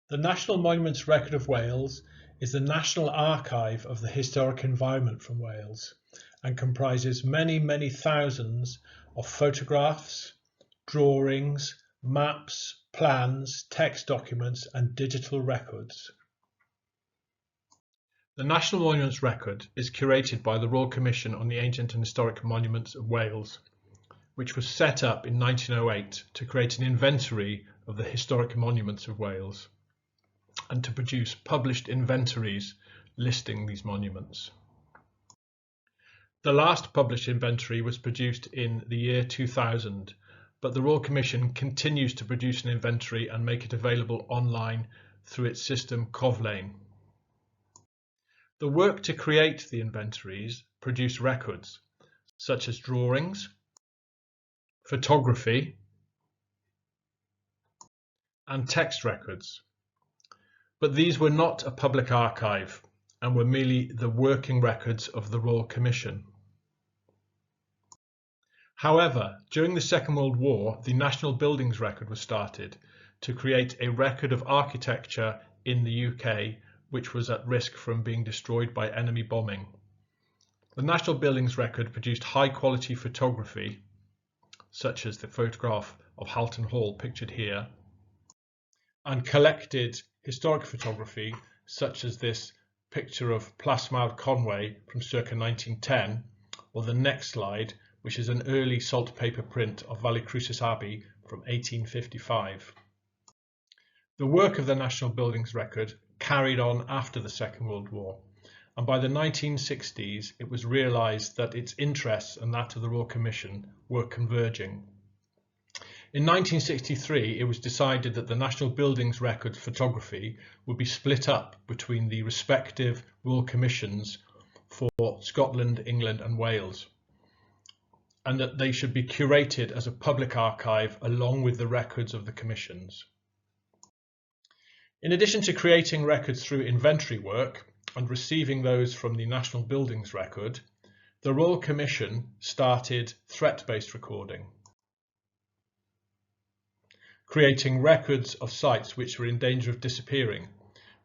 The National Monuments Record of Wales is the national archive of the historic environment from Wales and comprises many thousands of photographs, drawings, maps, plans, text documents and digital records. The National Monuments Record is curated by the Royal Commission on the Ancient and Historic Monuments of Wales, which was set up in 1908 to create an inventory of the historic monuments of Wales and to produce published inventories listing these monuments. The last published inventory was produced in the year 2000, but the Royal Commission continues to produce an inventory and make it available online through its system Cofnodion. The work to create the inventories produced records such as drawings, photography, and text records. But these were not a public archive and were merely the working records of the Royal Commission. However, during the Second World War, the National Buildings Record was started to create a record of architecture in the UK which was at risk from being destroyed by enemy bombing. The National Buildings Record produced high-quality photography, such as the photograph of Halton Hall pictured here, and collected historic photography, such as this picture of Plasmawr Conway from circa 1910, or the next slide, which is an early salt paper print of Valle-Crucis Abbey from 1855. The work of the National Buildings Record carried on after the Second World War, and by the 1960s it was realised that its interests and that of the Royal Commission were converging. In 1963 it was decided that the National Buildings Record photography would be split up between the respective Royal Commissions for Scotland, England and Wales, and that they should be curated as a public archive along with the records of the commissions. In addition to creating records through inventory work and receiving those from the National Buildings Record, the Royal Commission started threat-based recording, creating records of sites which were in danger of disappearing,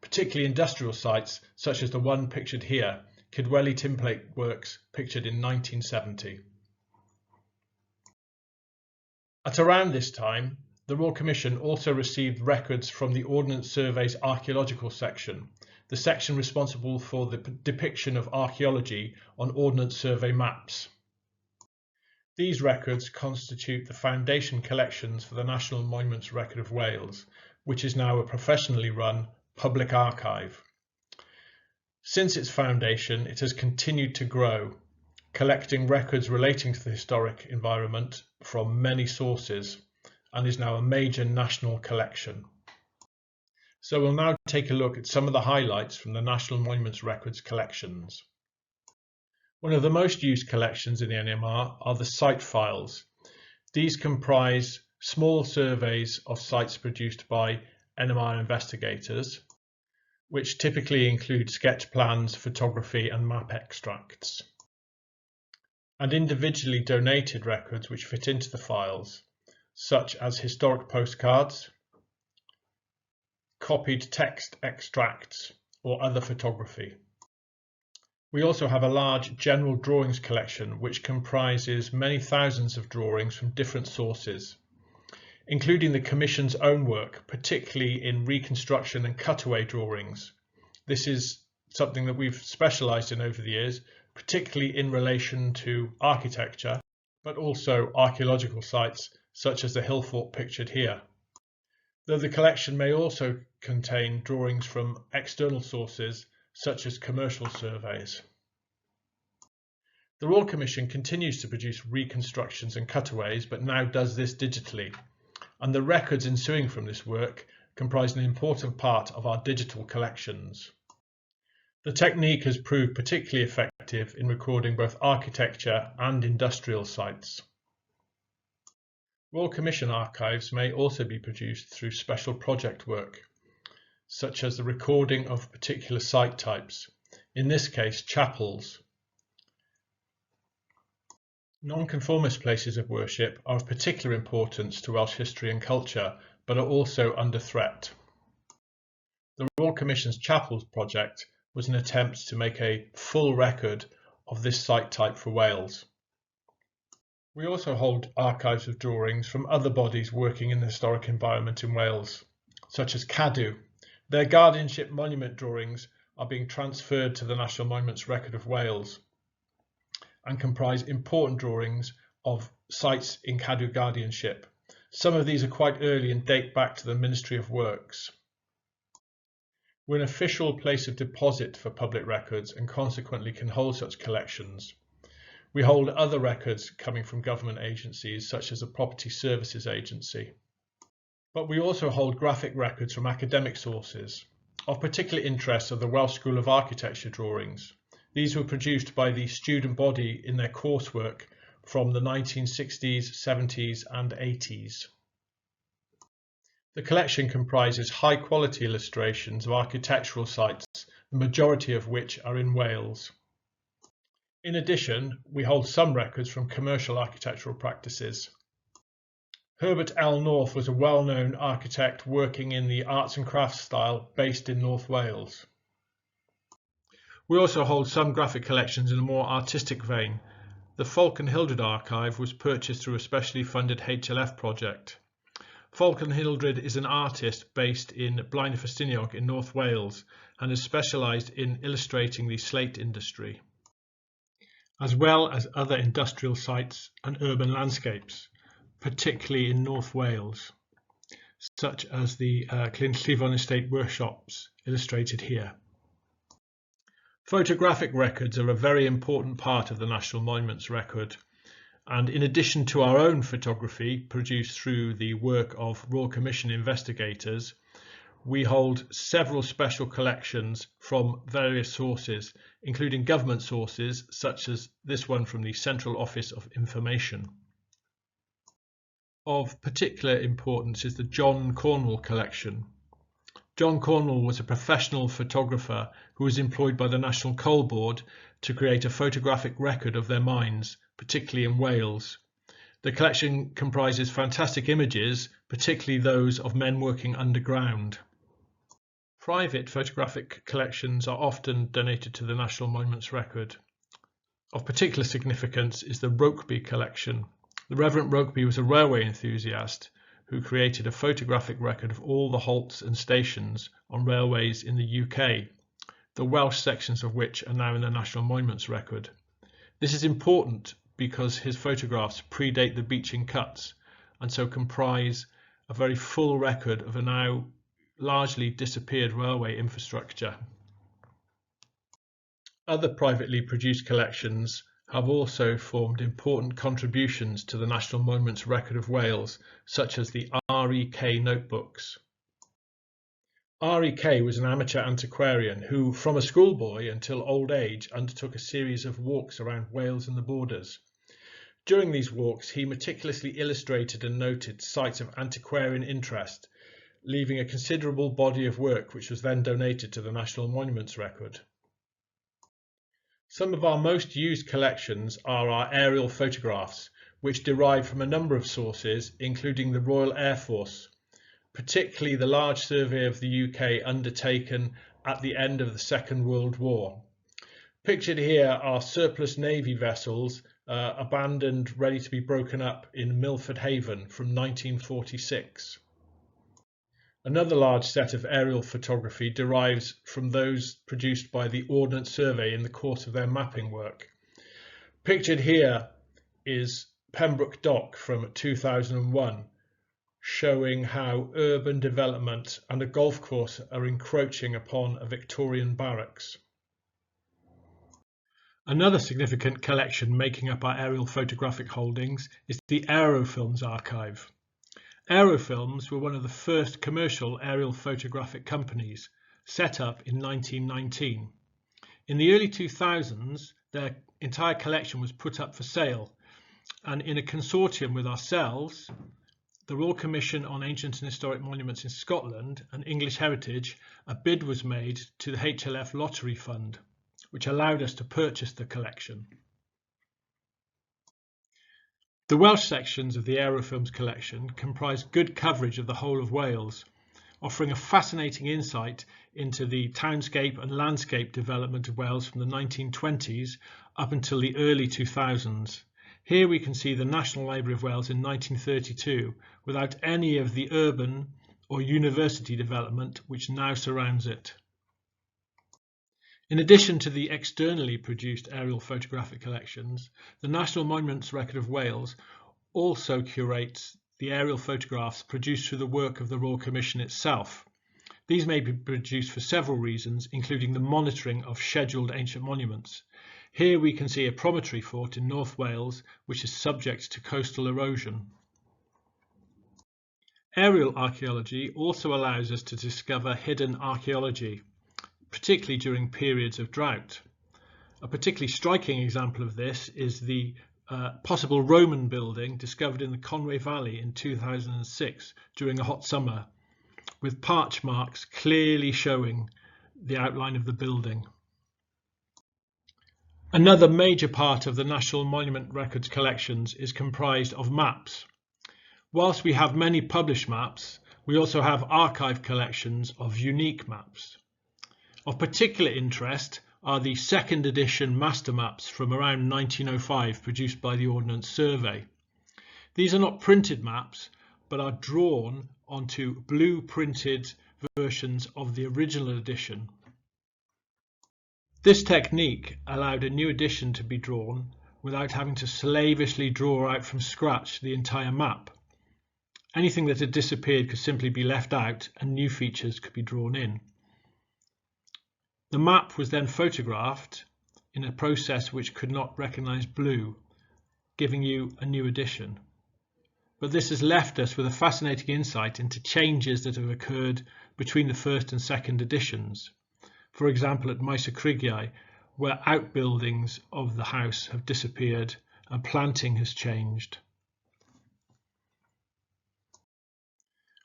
particularly industrial sites such as the one pictured here, Kidwelly Tinplate Works, pictured in 1970. At around this time, the Royal Commission also received records from the Ordnance Survey's archaeological section, the section responsible for the depiction of archaeology on Ordnance Survey maps. These records constitute the foundation collections for the National Monuments Record of Wales, which is now a professionally run public archive. Since its foundation, it has continued to grow, collecting records relating to the historic environment from many sources, and is now a major national collection. So we'll now take a look at some of the highlights from the National Monuments Records collections. One of the most used collections in the NMR are the site files. These comprise small surveys of sites produced by NMR investigators, which typically include sketch plans, photography and map extracts, and individually donated records which fit into the files, such as historic postcards, copied text extracts or other photography. We also have a large general drawings collection which comprises many thousands of drawings from different sources, including the Commission's own work, particularly in reconstruction and cutaway drawings. This is something that we've specialised in over the years, particularly in relation to architecture, but also archaeological sites such as the hill fort pictured here, though the collection may also contain drawings from external sources such as commercial surveys. The Royal Commission continues to produce reconstructions and cutaways, but now does this digitally, and the records ensuing from this work comprise an important part of our digital collections. The technique has proved particularly effective in recording both architecture and industrial sites. Royal Commission archives may also be produced through special project work, such as the recording of particular site types, in this case chapels. Nonconformist places of worship are of particular importance to Welsh history and culture, but are also under threat. The Royal Commission's Chapels project was an attempt to make a full record of this site type for Wales. We also hold archives of drawings from other bodies working in the historic environment in Wales, such as CADW. Their guardianship monument drawings are being transferred to the National Monuments Record of Wales and comprise important drawings of sites in CADW guardianship. Some of these are quite early and date back to the Ministry of Works. We're an official place of deposit for public records and consequently can hold such collections. We hold other records coming from government agencies such as the Property Services Agency. But we also hold graphic records from academic sources. Of particular interest are the Welsh School of Architecture drawings. These were produced by the student body in their coursework from the 1960s, 70s and 80s. The collection comprises high quality illustrations of architectural sites, the majority of which are in Wales. In addition, we hold some records from commercial architectural practices. Herbert L. North was a well-known architect working in the arts and crafts style based in North Wales. We also hold some graphic collections in a more artistic vein. The Falk and Hildred archive was purchased through a specially funded HLF project. Falk and Hildred is an artist based in Blaenau Ffestiniog in North Wales and is specialised in illustrating the slate industry, as well as other industrial sites and urban landscapes, particularly in North Wales, such as the Llyn Estate workshops illustrated here. Photographic records are a very important part of the National Monuments Record, and in addition to our own photography produced through the work of Royal Commission investigators, we hold several special collections from various sources, including government sources such as this one from the Central Office of Information. Of particular importance is the John Cornwall collection. John Cornwall was a professional photographer who was employed by the National Coal Board to create a photographic record of their mines, particularly in Wales. The collection comprises fantastic images, particularly those of men working underground. Private photographic collections are often donated to the National Monuments Record. Of particular significance is the Rokeby collection. The Reverend Rokeby was a railway enthusiast who created a photographic record of all the halts and stations on railways in the UK, the Welsh sections of which are now in the National Monuments Record. This is important because his photographs predate the beaching cuts and so comprise a very full record of a now largely disappeared railway infrastructure. Other privately produced collections have also formed important contributions to the National Monuments Record of Wales, such as the REK notebooks. REK was an amateur antiquarian who, from a schoolboy until old age, undertook a series of walks around Wales and the borders. During these walks, he meticulously illustrated and noted sites of antiquarian interest, leaving a considerable body of work which was then donated to the National Monuments Record. Some of our most used collections are our aerial photographs, which derive from a number of sources, including the Royal Air Force, particularly the large survey of the UK undertaken at the end of the Second World War. Pictured here are surplus Navy vessels abandoned, ready to be broken up in Milford Haven from 1946. Another large set of aerial photography derives from those produced by the Ordnance Survey in the course of their mapping work. Pictured here is Pembroke Dock from 2001, showing how urban development and a golf course are encroaching upon a Victorian barracks. Another significant collection making up our aerial photographic holdings is the Aerofilms archive. Aerofilms were one of the first commercial aerial photographic companies, set up in 1919. In the early 2000s, their entire collection was put up for sale, and in a consortium with ourselves, the Royal Commission on Ancient and Historic Monuments in Scotland and English Heritage, a bid was made to the HLF Lottery Fund, which allowed us to purchase the collection. The Welsh sections of the Aerofilms collection comprise good coverage of the whole of Wales, offering a fascinating insight into the townscape and landscape development of Wales from the 1920s up until the early 2000s. Here we can see the National Library of Wales in 1932 without any of the urban or university development which now surrounds it. In addition to the externally produced aerial photographic collections, the National Monuments Record of Wales also curates the aerial photographs produced through the work of the Royal Commission itself. These may be produced for several reasons, including the monitoring of scheduled ancient monuments. Here we can see a promontory fort in North Wales, which is subject to coastal erosion. Aerial archaeology also allows us to discover hidden archaeology, particularly during periods of drought. A particularly striking example of this is the possible Roman building discovered in the Conway Valley in 2006 during a hot summer, with parch marks clearly showing the outline of the building. Another major part of the National Monument Records collections is comprised of maps. Whilst we have many published maps, we also have archive collections of unique maps. Of particular interest are the second edition master maps from around 1905 produced by the Ordnance Survey. These are not printed maps, but are drawn onto blue printed versions of the original edition. This technique allowed a new edition to be drawn without having to slavishly draw out from scratch the entire map. Anything that had disappeared could simply be left out and new features could be drawn in. The map was then photographed in a process which could not recognise blue, giving you a new edition. But this has left us with a fascinating insight into changes that have occurred between the first and second editions. For example, at Maes where outbuildings of the house have disappeared and planting has changed.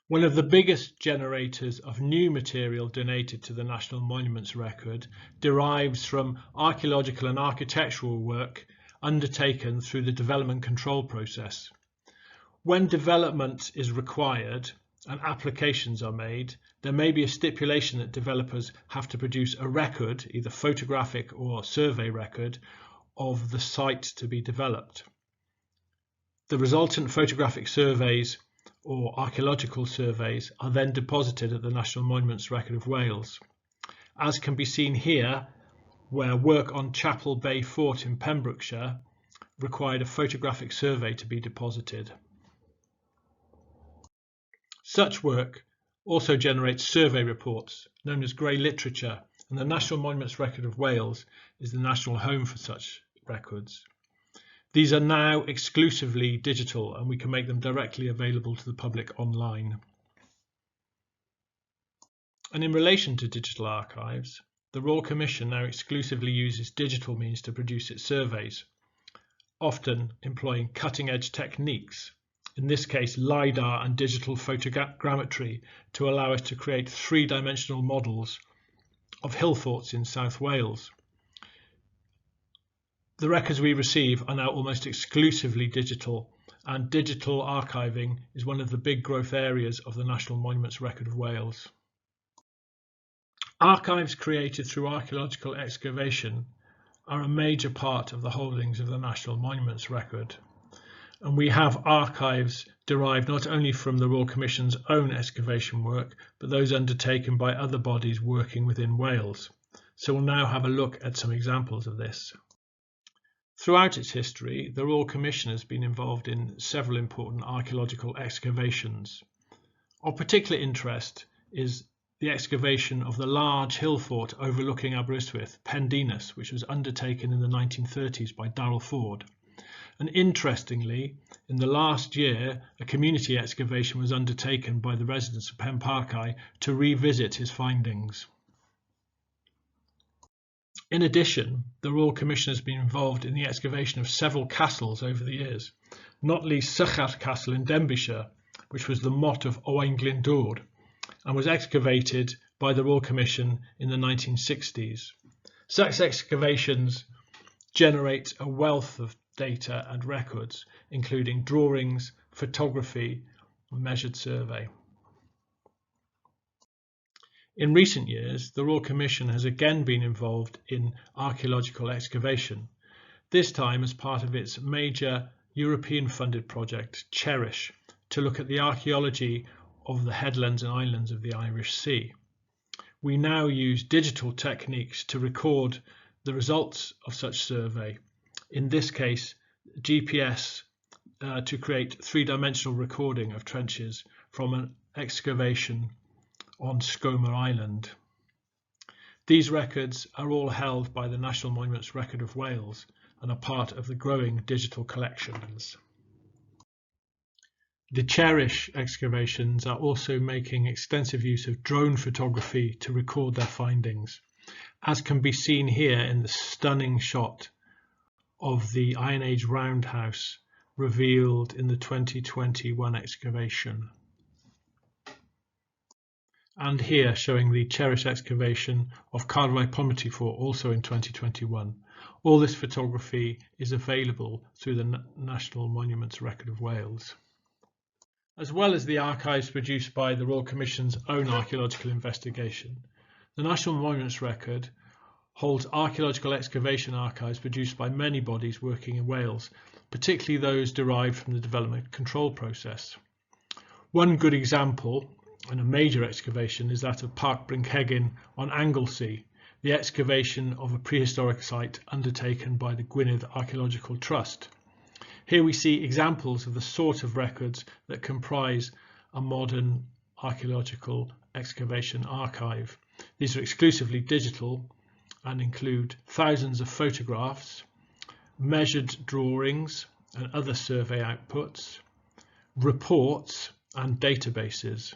One of the biggest generators of new material donated to the National Monuments Record derives from archaeological and architectural work undertaken through the development control process. When development is required and applications are made, there may be a stipulation that developers have to produce a record, either photographic or survey record, of the site to be developed. The resultant photographic surveys or archaeological surveys are then deposited at the National Monuments Record of Wales. As can be seen here, where work on Chapel Bay Fort in Pembrokeshire required a photographic survey to be deposited. Such work also generates survey reports, known as grey literature, and the National Monuments Record of Wales is the national home for such records. These are now exclusively digital and we can make them directly available to the public online. And in relation to digital archives, the Royal Commission now exclusively uses digital means to produce its surveys, often employing cutting-edge techniques, in this case LiDAR and digital photogrammetry, to allow us to create three-dimensional models of hill forts in South Wales. The records we receive are now almost exclusively digital, and digital archiving is one of the big growth areas of the National Monuments Record of Wales. Archives created through archaeological excavation are a major part of the holdings of the National Monuments Record, and we have archives derived not only from the Royal Commission's own excavation work, but those undertaken by other bodies working within Wales. So we'll now have a look at some examples of this. Throughout its history, the Royal Commission has been involved in several important archaeological excavations. Of particular interest is the excavation of the large hill fort overlooking Aberystwyth, Pendinas, which was undertaken in the 1930s by Darrell Ford. And interestingly, in the last year, a community excavation was undertaken by the residents of Penparcau to revisit his findings. In addition, the Royal Commission has been involved in the excavation of several castles over the years, not least Sycharth Castle in Denbighshire, which was the motte of Owain Glyndwr, and was excavated by the Royal Commission in the 1960s. Such excavations generate a wealth of data and records, including drawings, photography, and measured survey. In recent years, the Royal Commission has again been involved in archaeological excavation, this time as part of its major European-funded project, CHERISH, to look at the archaeology of the headlands and islands of the Irish Sea. We now use digital techniques to record the results of such survey, in this case GPS, to create three-dimensional recording of trenches from an excavation on Skomer Island. These records are all held by the National Monuments Record of Wales and are part of the growing digital collections. The CHERISH excavations are also making extensive use of drone photography to record their findings, as can be seen here in the stunning shot of the Iron Age roundhouse revealed in the 2021 excavation. And here showing the CHERISH excavation of Carfau Pontypridd Fort, also in 2021. All this photography is available through the National Monuments Record of Wales. As well as the archives produced by the Royal Commission's own archaeological investigation, the National Monuments Record holds archaeological excavation archives produced by many bodies working in Wales, particularly those derived from the development control process. One good example and a major excavation is that of Parc Brynhegyn on Anglesey, the excavation of a prehistoric site undertaken by the Gwynedd Archaeological Trust. Here we see examples of the sort of records that comprise a modern archaeological excavation archive. These are exclusively digital and include thousands of photographs, measured drawings and other survey outputs, reports and databases.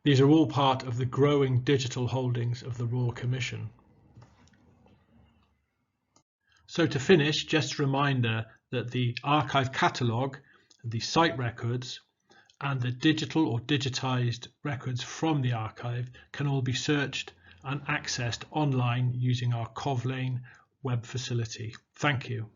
These are all part of the growing digital holdings of the Royal Commission. So to finish, just a reminder that the archive catalogue, the site records and the digital or digitised records from the archive can all be searched and accessed online using our Covlane web facility. Thank you.